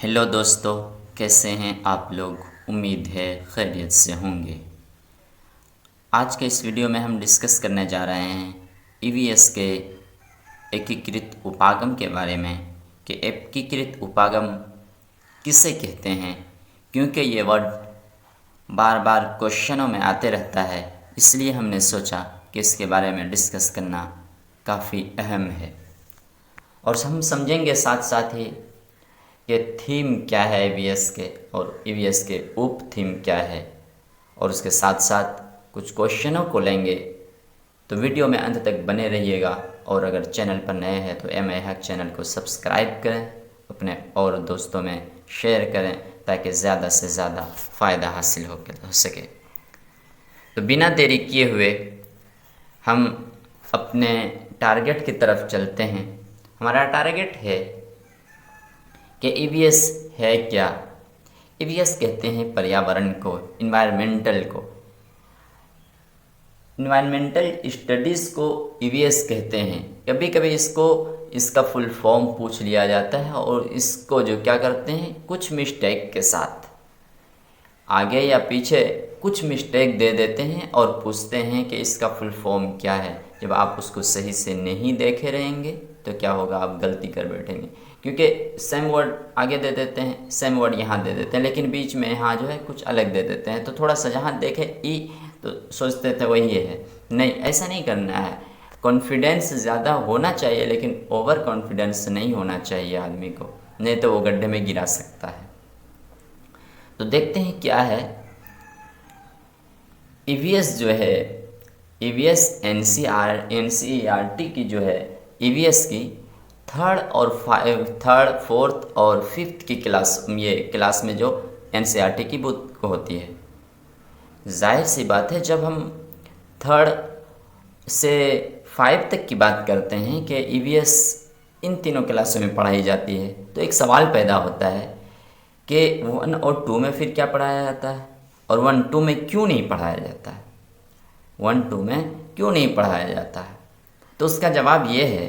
Hello दोस्तों, कैसे हैं आप लोग। उम्मीद है खैरियत से होंगे। आज के इस वीडियो में हम डिस्कस करने जा रहे हैं ईवीएस के एकीकृत उपागम के बारे में कि एकीकृत उपागम किसे कहते हैं। क्योंकि ये वर्ड बार बार क्वेश्चनों में आते रहता है, इसलिए हमने सोचा कि इसके बारे में डिस्कस करना काफ़ी अहम है। और हम समझेंगे साथ साथ ही कि थीम क्या है ईवीएस के और ईवीएस के उप थीम क्या है, और उसके साथ साथ कुछ क्वेश्चनों को लेंगे। तो वीडियो में अंत तक बने रहिएगा। और अगर चैनल पर नए हैं तो MI हैक चैनल को सब्सक्राइब करें, अपने और दोस्तों में शेयर करें ताकि ज़्यादा से ज़्यादा फ़ायदा हासिल हो सके। तो बिना देरी किए हुए हम अपने टारगेट की तरफ चलते हैं। हमारा टारगेट है कि ईवीएस है क्या। ईवीएस कहते हैं पर्यावरण को, इन्वायरमेंटल को। इन्वायरमेंटल स्टडीज़ को ईवीएस कहते हैं। कभी कभी इसका फुल फॉर्म पूछ लिया जाता है और इसको जो क्या करते हैं, कुछ मिस्टेक के साथ आगे या पीछे कुछ मिस्टेक दे देते हैं और पूछते हैं कि इसका फुल फॉर्म क्या है। जब आप उसको सही से नहीं देखे रहेंगे तो क्या होगा, आप गलती कर बैठेंगे। क्योंकि सेम वर्ड आगे दे देते हैं, सेम वर्ड यहाँ दे देते हैं, लेकिन बीच में यहाँ जो है कुछ अलग दे देते हैं। तो थोड़ा सा जहाँ देखे ई तो सोचते थे वही है। नहीं, ऐसा नहीं करना है। कॉन्फिडेंस ज़्यादा होना चाहिए, लेकिन ओवर कॉन्फिडेंस नहीं होना चाहिए आदमी को, नहीं तो वो गड्ढे में गिरा सकता है। तो देखते हैं क्या है ईवीएस जो है। ईवीएस एनसीईआरटी की जो है, ईवीएस की थर्ड फोर्थ और फिफ्थ की क्लास में जो एनसीईआरटी की बुक होती है। जाहिर सी बात है, जब हम थर्ड से 5 तक की बात करते हैं कि ईवीएस इन तीनों क्लासों में पढ़ाई जाती है, तो एक सवाल पैदा होता है कि 1 और 2 में फिर क्या पढ़ाया जाता है और 1-2 में क्यों नहीं पढ़ाया जाता है। 1-2 में क्यों नहीं पढ़ाया जाता है, तो उसका जवाब ये है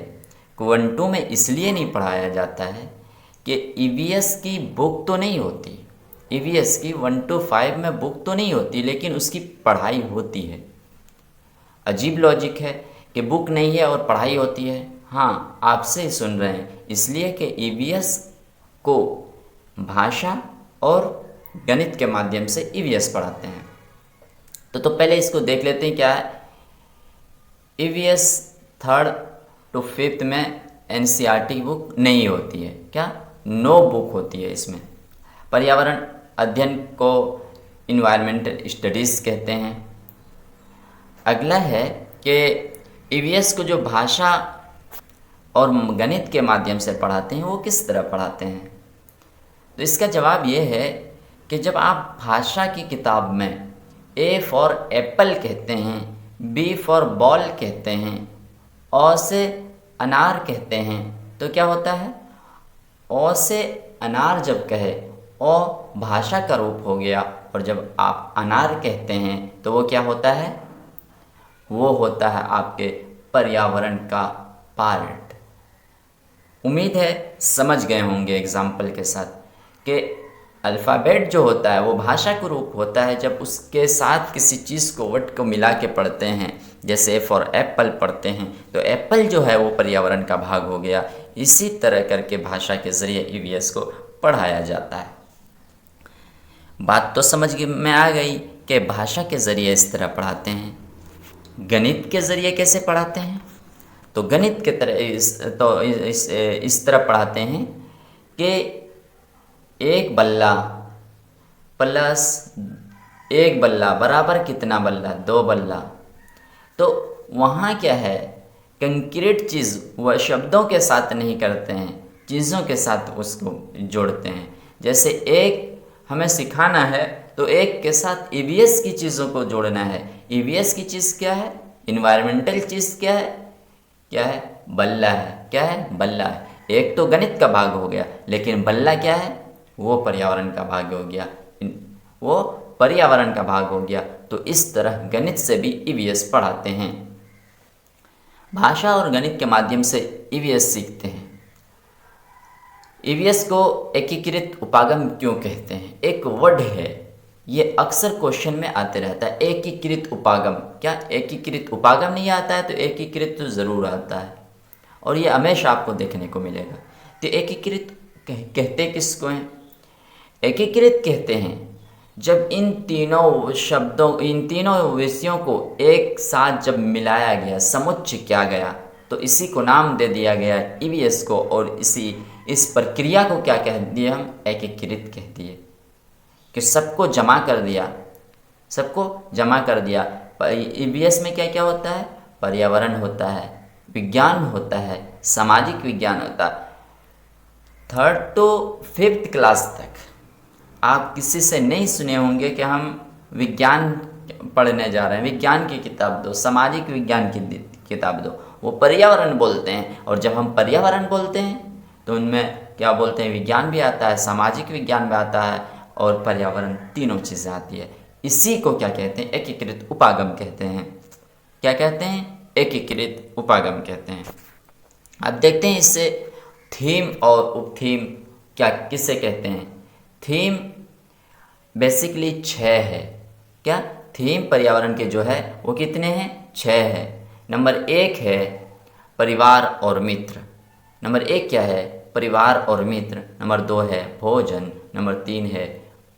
कि 1-2 में इसलिए नहीं पढ़ाया जाता है कि ईवीएस की बुक तो नहीं होती। ईवीएस की 1-5 में बुक तो नहीं होती, लेकिन उसकी पढ़ाई होती है। अजीब लॉजिक है कि बुक नहीं है और पढ़ाई होती है। हाँ, आपसे ही सुन रहे हैं, इसलिए कि ईवीएस को भाषा और गणित के माध्यम से ईवीएस पढ़ाते हैं। तो पहले इसको देख लेते हैं क्या है। ईवीएस 3rd to 5th में एनसीईआरटी की बुक नहीं होती है। क्या? नो बुक होती है। इसमें पर्यावरण अध्ययन को इन्वायरमेंटल स्टडीज़ कहते हैं। अगला है कि ईवीएस को जो भाषा और गणित के माध्यम से पढ़ाते हैं, वो किस तरह पढ़ाते हैं। तो इसका जवाब ये है कि जब आप भाषा की किताब में A फॉर एप्पल कहते हैं, B फॉर बॉल कहते हैं, O से अनार कहते हैं, तो क्या होता है, O से अनार जब कहे, O भाषा का रूप हो गया, और जब आप अनार कहते हैं तो वो क्या होता है, वो होता है आपके पर्यावरण का पार्ट। उम्मीद है समझ गए होंगे एग्जाम्पल के साथ कि अल्फ़ाबेट जो होता है वो भाषा का रूप होता है। जब उसके साथ किसी चीज़ को, वर्ड को मिला के पढ़ते हैं, जैसे फॉर एप्पल पढ़ते हैं, तो एप्पल जो है वो पर्यावरण का भाग हो गया। इसी तरह करके भाषा के ज़रिए ईवीएस को पढ़ाया जाता है। बात तो समझ में आ गई कि भाषा के ज़रिए इस तरह पढ़ाते हैं। गणित के ज़रिए कैसे पढ़ाते हैं, तो गणित के तरह इस तरह पढ़ाते हैं कि 1 बल्ला प्लस 1 बल्ला बराबर कितना बल्ला, 2 बल्ला। तो वहाँ क्या है, कंक्रीट चीज़ वह शब्दों के साथ नहीं करते हैं, चीज़ों के साथ उसको जोड़ते हैं। जैसे एक हमें सिखाना है तो एक के साथ ईवीएस की चीज़ों को जोड़ना है। ईवीएस की चीज़ क्या है, इन्वायरमेंटल चीज़ क्या है, बल्ला है। क्या है, बल्ला है। एक तो गणित का भाग हो गया, लेकिन बल्ला क्या है, वो पर्यावरण का भाग हो गया, वो पर्यावरण का भाग हो गया। तो इस तरह गणित से भी ईवीएस पढ़ाते हैं। भाषा और गणित के माध्यम से ईवीएस सीखते हैं। ईवीएस को एकीकृत उपागम क्यों कहते हैं? एक वर्ड है, ये अक्सर क्वेश्चन में आते रहता है, एकीकृत उपागम। क्या एकीकृत उपागम नहीं आता है? तो एकीकृत तो ज़रूर आता है, और ये हमेशा आपको देखने को मिलेगा। तो एकीकृत कहते किसको हैं? एकीकृत कहते हैं जब इन तीनों शब्दों, इन तीनों विषयों को एक साथ जब मिलाया गया, समुच्चय किया गया, तो इसी को नाम दे दिया गया ईवीएस को, और इस प्रक्रिया को क्या कह दिए हम? एकीकृत कह दिए, कि सबको जमा कर दिया, सबको जमा कर दिया। ईवीएस में क्या क्या होता है? पर्यावरण होता है, विज्ञान होता है, सामाजिक विज्ञान होता है। 3rd to 5th क्लास तक आप किसी से नहीं सुने होंगे कि हम विज्ञान पढ़ने जा रहे हैं, विज्ञान की किताब दो, सामाजिक विज्ञान की किताब दो। वो पर्यावरण बोलते हैं, और जब हम पर्यावरण बोलते हैं तो उनमें क्या बोलते हैं? विज्ञान भी आता है, सामाजिक विज्ञान भी आता है, और पर्यावरण, तीनों चीज़ें आती है। इसी को क्या कहते हैं? एकीकृत उपागम कहते हैं। क्या कहते हैं? एकीकृत उपागम कहते हैं। अब देखते हैं इससे थीम और उपथीम क्या किसे कहते हैं। थीम बेसिकली 6 है। क्या थीम पर्यावरण के जो है वो कितने हैं? 6 है। नंबर 1 है परिवार और मित्र। नंबर 1 क्या है? परिवार और मित्र। नंबर 2 है भोजन। नंबर 3 है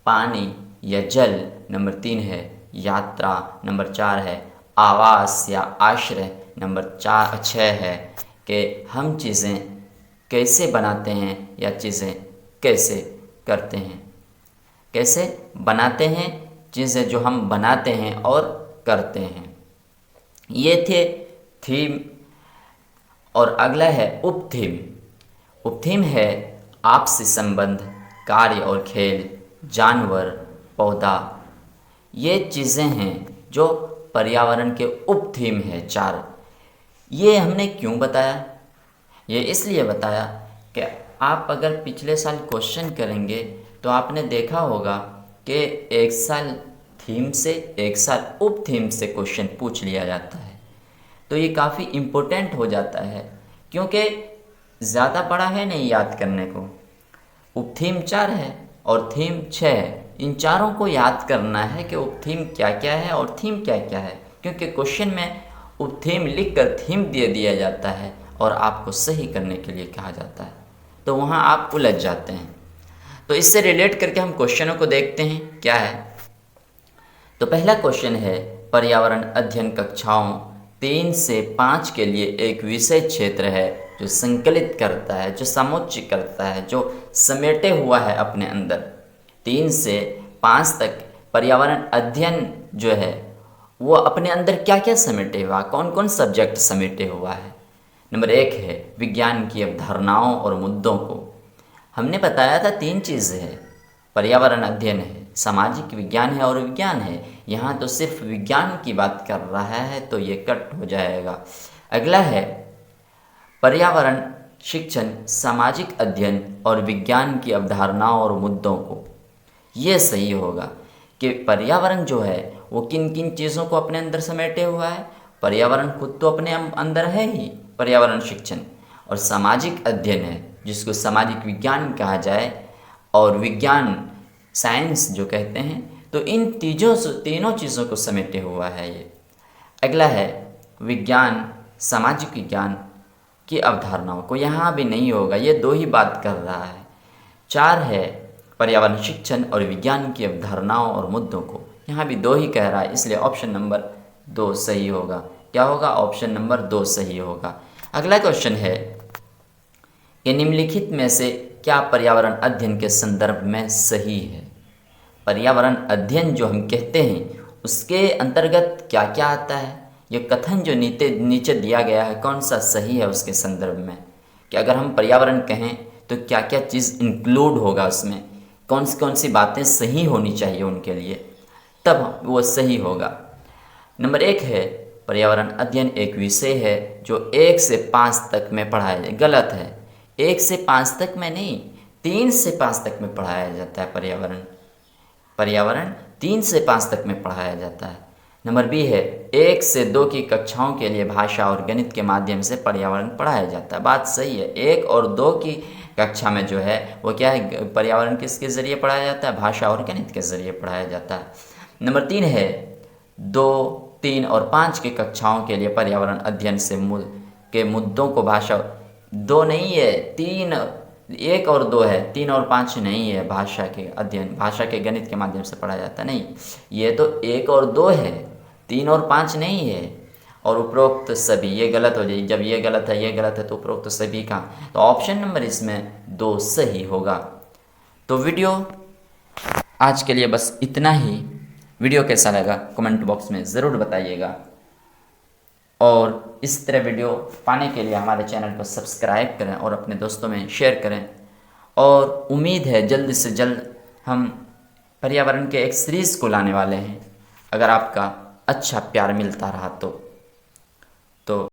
पानी या जल। नंबर 3 है यात्रा। नंबर 4 है आवास या आश्रय। नंबर 6 है कि हम चीज़ें कैसे बनाते हैं या चीज़ें कैसे करते हैं। कैसे बनाते हैं, चीज़ें जो हम बनाते हैं और करते हैं। ये थे थीम। और अगला है उपथीम। उपथीम है आपसी संबंध, कार्य और खेल, जानवर, पौधा। ये चीज़ें हैं जो पर्यावरण के उपथीम है 4। ये हमने क्यों बताया? ये इसलिए बताया कि आप अगर पिछले साल क्वेश्चन करेंगे तो आपने देखा होगा कि एक साल थीम से, एक साल उप थीम से क्वेश्चन पूछ लिया जाता है। तो ये काफ़ी इम्पोर्टेंट हो जाता है, क्योंकि ज़्यादा बड़ा है नहीं याद करने को। उप थीम 4 है और थीम 6 है। इन चारों को याद करना है कि उप थीम क्या क्या है और थीम क्या क्या है, क्योंकि क्वेश्चन में उप थीम लिख कर थीम दे दिया जाता है और आपको सही करने के लिए कहा जाता है, तो वहाँ आप उलझ जाते हैं। तो इससे रिलेट करके हम क्वेश्चनों को देखते हैं क्या है। तो पहला क्वेश्चन है पर्यावरण अध्ययन कक्षाओं 3 से 5 के लिए एक विषय क्षेत्र है जो संकलित करता है, जो समुच्चय करता है, जो समेटे हुआ है अपने अंदर। 3 से 5 तक पर्यावरण अध्ययन जो है वो अपने अंदर क्या क्या समेटे हुआ, कौन कौन सब्जेक्ट समेटे हुआ है। नंबर 1 है विज्ञान की अवधारणाओं और मुद्दों को। हमने बताया था 3 चीज़ें हैं, पर्यावरण अध्ययन है, सामाजिक विज्ञान है और विज्ञान है। यहाँ तो सिर्फ विज्ञान की बात कर रहा है तो ये कट हो जाएगा। अगला है पर्यावरण शिक्षण, सामाजिक अध्ययन और विज्ञान की अवधारणाओं और मुद्दों को। ये सही होगा कि पर्यावरण जो है वो किन किन चीज़ों को अपने अंदर समेटे हुआ है। पर्यावरण खुद तो अपने अंदर है ही, पर्यावरण शिक्षण, और सामाजिक अध्ययन है जिसको सामाजिक विज्ञान कहा जाए, और विज्ञान साइंस जो कहते हैं। तो इन तीनों चीज़ों को समेटे हुआ है ये। अगला है विज्ञान, सामाजिक विज्ञान की अवधारणाओं को। यहाँ भी नहीं होगा, ये 2 ही बात कर रहा है। 4 है पर्यावरण शिक्षण और विज्ञान की अवधारणाओं और मुद्दों को। यहाँ भी 2 ही कह रहा है, इसलिए ऑप्शन नंबर 2 सही होगा। क्या होगा? ऑप्शन नंबर 2 सही होगा। अगला क्वेश्चन है कि निम्नलिखित में से क्या पर्यावरण अध्ययन के संदर्भ में सही है। पर्यावरण अध्ययन जो हम कहते हैं उसके अंतर्गत क्या क्या आता है, ये कथन जो नीचे दिया गया है कौन सा सही है उसके संदर्भ में, कि अगर हम पर्यावरण कहें तो क्या क्या चीज़ इंक्लूड होगा उसमें, कौन सी बातें सही होनी चाहिए उनके लिए, तब वो सही होगा। नंबर 1 है पर्यावरण अध्ययन एक विषय है जो 1 से 5 तक में पढ़ाया जाए। गलत है, 1 से 5 तक में नहीं, 3 से 5 तक में पढ़ाया जाता है। पर्यावरण 3 से 5 तक में पढ़ाया जाता है। नंबर बी है 1 से 2 की कक्षाओं के लिए भाषा और गणित के माध्यम से पर्यावरण पढ़ाया जाता है। बात सही है, 1 और 2 की कक्षा में जो है वो क्या है, पर्यावरण किसके ज़रिए पढ़ाया जाता है, भाषा और गणित के ज़रिए पढ़ाया जाता है। नंबर 3 है 2, 3 और 5 की कक्षाओं के लिए पर्यावरण अध्ययन से के मुद्दों को भाषा, 2 नहीं है 3, 1 और 2 है, 3 और 5 नहीं है। भाषा के अध्ययन, भाषा के गणित के माध्यम से पढ़ाया जाता नहीं, ये तो 1 और 2 है, 3 और 5 नहीं है। और उपरोक्त सभी, ये गलत हो जाएगी, जब ये गलत है ये गलत है तो उपरोक्त सभी का, तो ऑप्शन नंबर इसमें 2 सही होगा। तो वीडियो आज के लिए बस इतना ही। वीडियो कैसा लगा कमेंट बॉक्स में ज़रूर बताइएगा, और इस तरह वीडियो पाने के लिए हमारे चैनल को सब्सक्राइब करें और अपने दोस्तों में शेयर करें। और उम्मीद है जल्द से जल्द हम पर्यावरण के एक सीरीज़ को लाने वाले हैं, अगर आपका अच्छा प्यार मिलता रहा तो।